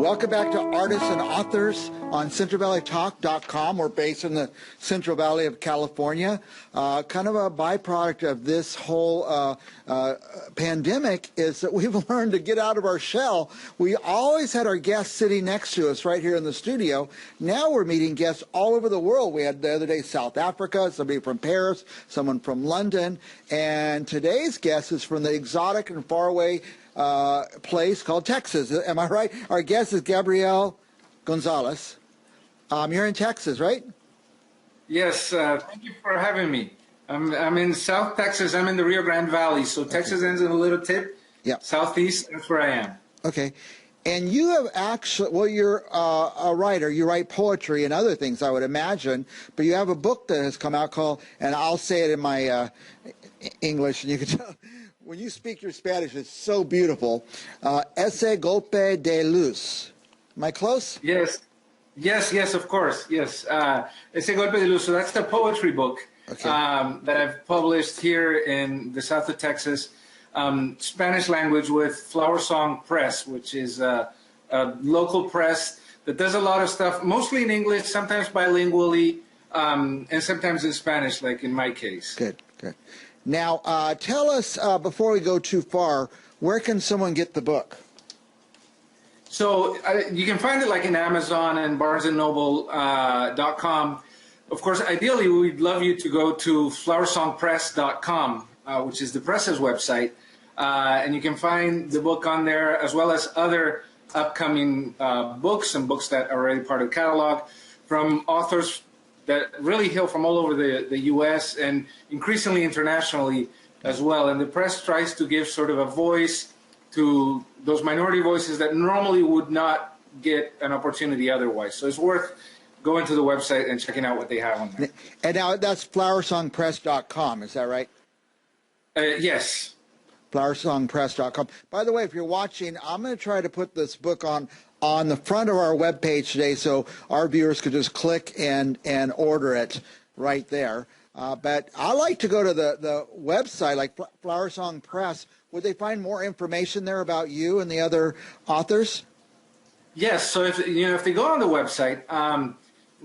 Welcome back to Artists and Authors on CentralValleyTalk.com. We're based in the Central Valley of California. Kind of a byproduct of this whole pandemic is that we've learned to get out of our shell. We always had our guests sitting next to us right here in the studio. Now we're meeting guests all over the world. We had the other day South Africa, somebody from Paris, someone from London, and today's guest is from the exotic and faraway place called Texas. Am I right? Our guest is Gabriel González. You're in Texas, right? Yes. Thank you for having me. I'm in South Texas. I'm in the Rio Grande Valley. So Texas ends in a little tip. Yeah. Southeast, that's where I am. Okay. And you have actually, well, you're a writer. You write poetry and other things, I would imagine. But you have a book that has come out called, and I'll say it in my English, and you can tell. When you speak your Spanish, it's so beautiful. Ese golpe de luz. Am I close? Yes. Yes, of course. Yes. Ese golpe de luz. So that's the poetry book that I've published here in the south of Texas, Spanish language with Flower Song Press, which is a local press that does a lot of stuff, mostly in English, sometimes bilingually, and sometimes in Spanish, like in my case. Good. Now, tell us, before we go too far, where can someone get the book? So you can find it like in Amazon and BarnesandNoble.com. Of course, ideally, we'd love you to go to flowersongpress.com, which is the press's website, and you can find the book on there, as well as other upcoming books and books that are already part of the catalog from authors that really hail from all over the U.S. and increasingly internationally as well. And the press tries to give sort of a voice to those minority voices that normally would not get an opportunity otherwise. So it's worth going to the website and checking out what they have on there. And now that's flowersongpress.com, is that right? Yes. Flowersongpress.com. By the way, if you're watching, I'm going to try to put this book on the front of our webpage today so our viewers could just click and order it right there. But I like to go to the website, like Flower Song Press. Would they find more information there about you and the other authors? Yes. So if they go on the website,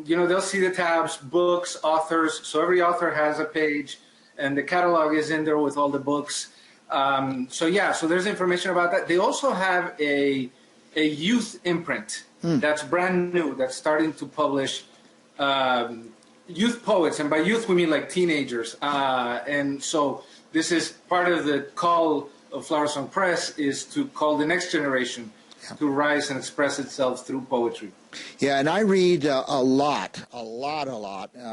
they'll see the tabs, books, authors. So every author has a page, and the catalog is in there with all the books. So there's information about that. They also have a youth imprint that's brand new, that's starting to publish youth poets, and by youth we mean like teenagers. And so this is part of the call of Flower Song Press, is to call the next generation to rise and express itself through poetry. Yeah, and I read a lot,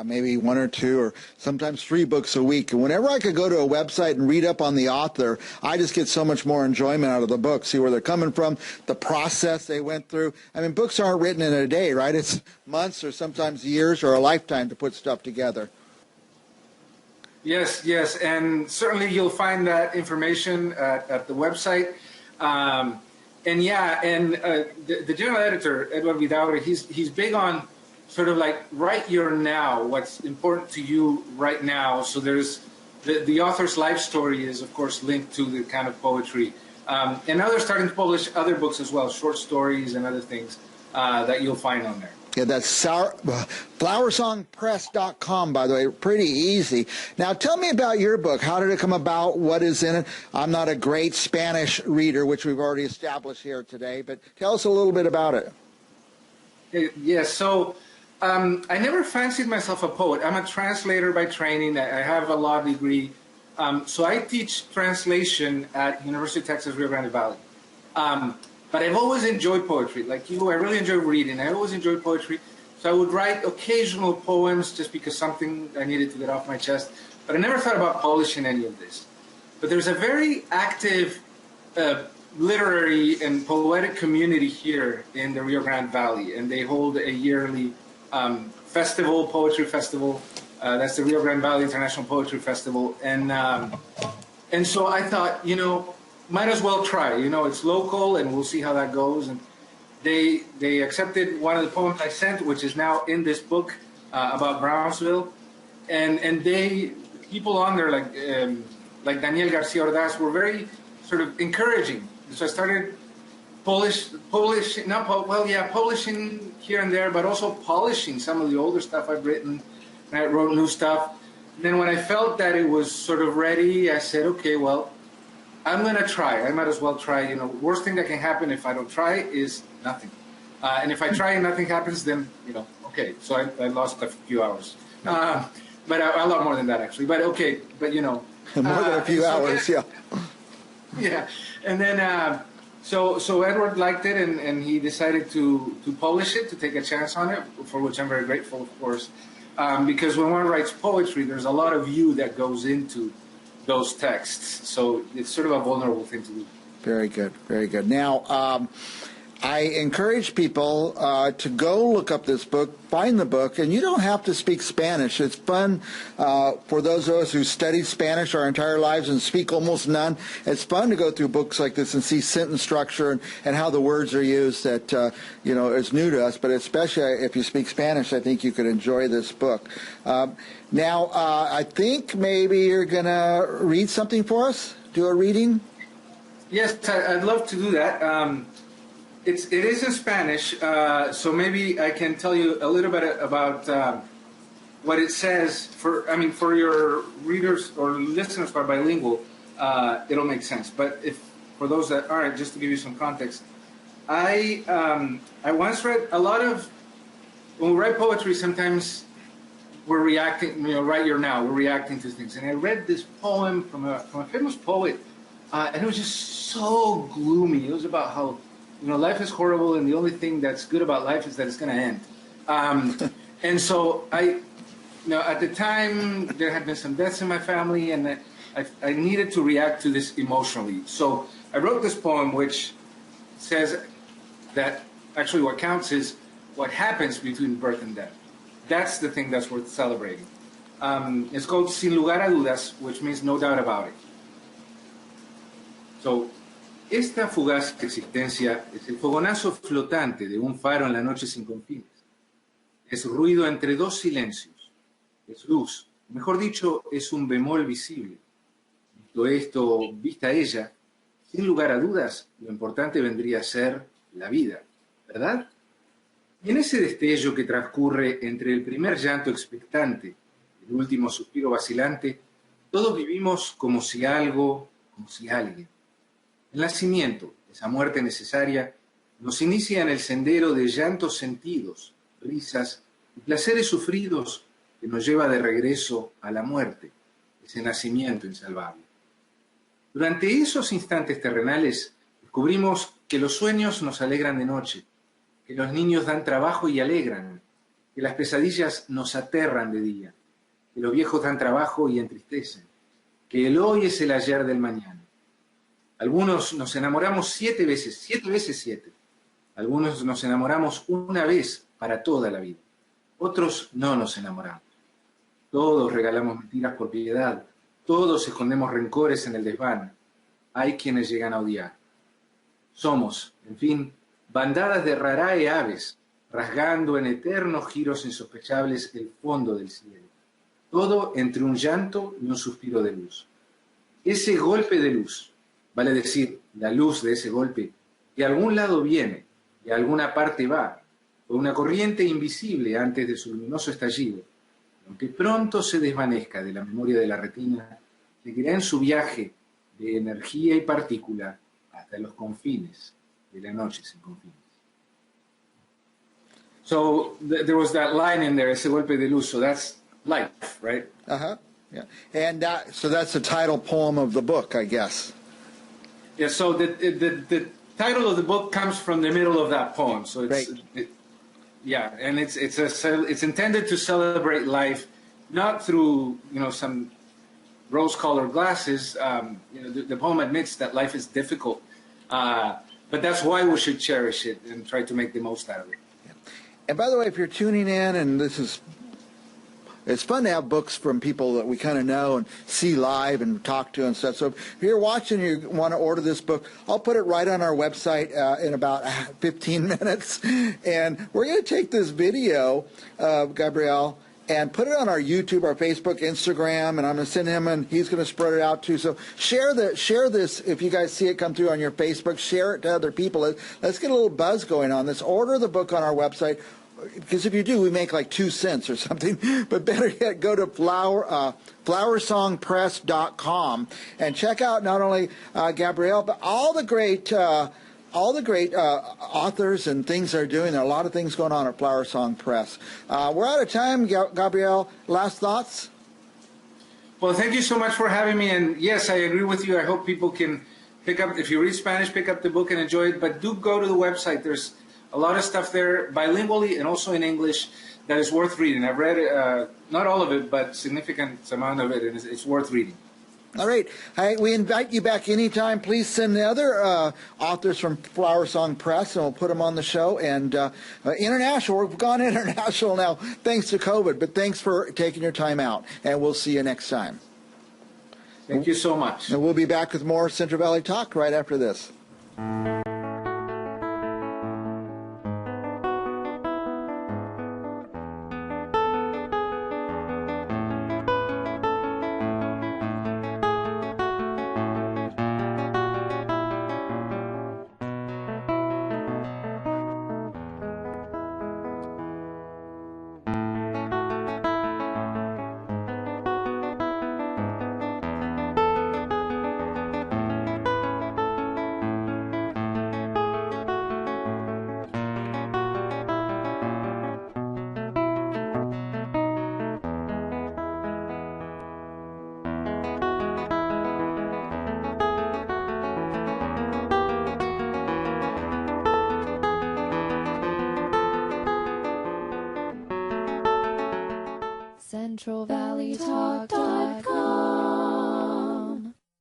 maybe one or two or sometimes 3 books a week. And whenever I could go to a website and read up on the author, I just get so much more enjoyment out of the book, see where they're coming from, the process they went through. I mean, books aren't written in a day, right? It's months or sometimes years or a lifetime to put stuff together. Yes, and certainly you'll find that information at the website. The general editor, Edward Vidaurre, he's big on sort of like write your now, what's important to you right now. So there's the author's life story is, of course, linked to the kind of poetry. And now they're starting to publish other books as well, short stories and other things that you'll find on there. Yeah, that's flowersongpress.com, by the way. Pretty easy. Now, tell me about your book. How did it come about? What is in it? I'm not a great Spanish reader, which we've already established here today, but tell us a little bit about it. Yes, so I never fancied myself a poet. I'm a translator by training. I have a law degree. So I teach translation at University of Texas, Rio Grande Valley. But I've always enjoyed poetry. Like you, I really enjoy reading. I always enjoyed poetry. So I would write occasional poems just because something I needed to get off my chest. But I never thought about publishing any of this. But there's a very active literary and poetic community here in the Rio Grande Valley. And they hold a yearly festival, poetry festival. That's the Rio Grande Valley International Poetry Festival. And so I thought, might as well try. It's local, and we'll see how that goes. And they accepted one of the poems I sent, which is now in this book about Brownsville. And people on there like Daniel Garcia Ordaz were very sort of encouraging. So I started polishing here and there, but also polishing some of the older stuff I've written. And I wrote new stuff. And then when I felt that it was sort of ready, I said, okay, well, I'm going to try. I might as well try. You know, worst thing that can happen if I don't try is nothing. And if I try and nothing happens, then, you know, okay. So I lost a few hours. But a lot more than that, actually. But okay, but you know. More than a few hours, yeah. Yeah. And then, so Edward liked it, and he decided to publish it, to take a chance on it, for which I'm very grateful, of course. Because when one writes poetry, there's a lot of you that goes into those texts. So it's sort of a vulnerable thing to do. Very good, very good. Now, I encourage people to go look up this book, find the book, and you don't have to speak Spanish. It's fun for those of us who studied Spanish our entire lives and speak almost none. It's fun to go through books like this and see sentence structure and how the words are used that, you know, is new to us. But especially if you speak Spanish, I think you could enjoy this book. Now, I think maybe you're going to read something for us? Do a reading? Yes, I'd love to do that. It is in Spanish, so maybe I can tell you a little bit about what it says. For your readers or listeners who are bilingual, it'll make sense. But for those that aren't, just to give you some context, I once read a lot of, when we write poetry, sometimes we're reacting. You know, right here now, we're reacting to things. And I read this poem from a famous poet, and it was just so gloomy. It was about how, you know, life is horrible, and the only thing that's good about life is that it's going to end. And so you know, at the time, there had been some deaths in my family, and I needed to react to this emotionally. So I wrote this poem, which says that actually what counts is what happens between birth and death. That's the thing that's worth celebrating. It's called Sin lugar a dudas, which means no doubt about it. So, esta fugaz existencia es el fogonazo flotante de un faro en la noche sin confines. Es ruido entre dos silencios. Es luz. Mejor dicho, es un bemol visible. Visto esto, vista ella, sin lugar a dudas, lo importante vendría a ser la vida, ¿verdad? Y en ese destello que transcurre entre el primer llanto expectante y el último suspiro vacilante, todos vivimos como si algo, como si alguien. El nacimiento, esa muerte necesaria, nos inicia en el sendero de llantos sentidos, risas y placeres sufridos que nos lleva de regreso a la muerte, ese nacimiento insalvable. Durante esos instantes terrenales descubrimos que los sueños nos alegran de noche, que los niños dan trabajo y alegran, que las pesadillas nos aterran de día, que los viejos dan trabajo y entristecen, que el hoy es el ayer del mañana. Algunos nos enamoramos 7 veces, 7 veces 7. Algunos nos enamoramos una vez para toda la vida. Otros no nos enamoramos. Todos regalamos mentiras por piedad. Todos escondemos rencores en el desván. Hay quienes llegan a odiar. Somos, en fin, bandadas de rarae aves, rasgando en eternos giros insospechables el fondo del cielo. Todo entre un llanto y un suspiro de luz. Ese golpe de luz, vale decir, la luz de ese golpe, de algún lado viene, de alguna parte va, por una corriente invisible antes de su luminoso estallido, aunque pronto se desvanezca de la memoria de la retina, seguirá en su viaje de energía y partícula hasta los confines de la noche sin confines. So there was that line in there, ese golpe de luz, so that's life, right? Uh-huh, yeah. And so that's the title poem of the book, I guess. Yeah, so the title of the book comes from the middle of that poem. So it's, yeah, and it's intended to celebrate life, not through, you know, some rose-colored glasses. You know, the poem admits that life is difficult, but that's why we should cherish it and try to make the most out of it. Yeah. And by the way, if you're tuning in, and it's fun to have books from people that we kind of know and see live and talk to and stuff. So if you're watching and you want to order this book, I'll put it right on our website in about 15 minutes. And we're going to take this video, Gabriel, and put it on our YouTube, our Facebook, Instagram, and I'm going to send him, and he's going to spread it out too. So share this if you guys see it come through on your Facebook. Share it to other people. Let's get a little buzz going on this. Order the book on our website, because if you do, we make like 2 cents or something. But better yet, go to flowersongpress.com and check out not only Gabriel, but all the great authors and things they're doing. There are a lot of things going on at Flower Song Press. We're out of time. Gabriel, last thoughts? Well, thank you so much for having me. And yes, I agree with you. I hope people can pick up, if you read Spanish, pick up the book and enjoy it. But do go to the website. There's a lot of stuff there bilingually and also in English that is worth reading. I've read not all of it, but significant amount of it, and it's worth reading. All right. We invite you back anytime. Please send the other authors from Flower Song Press, and we'll put them on the show. And international, we've gone international now thanks to COVID, but thanks for taking your time out, and we'll see you next time. Thank you so much. And we'll be back with more Central Valley Talk right after this. CentralValleyTalk.com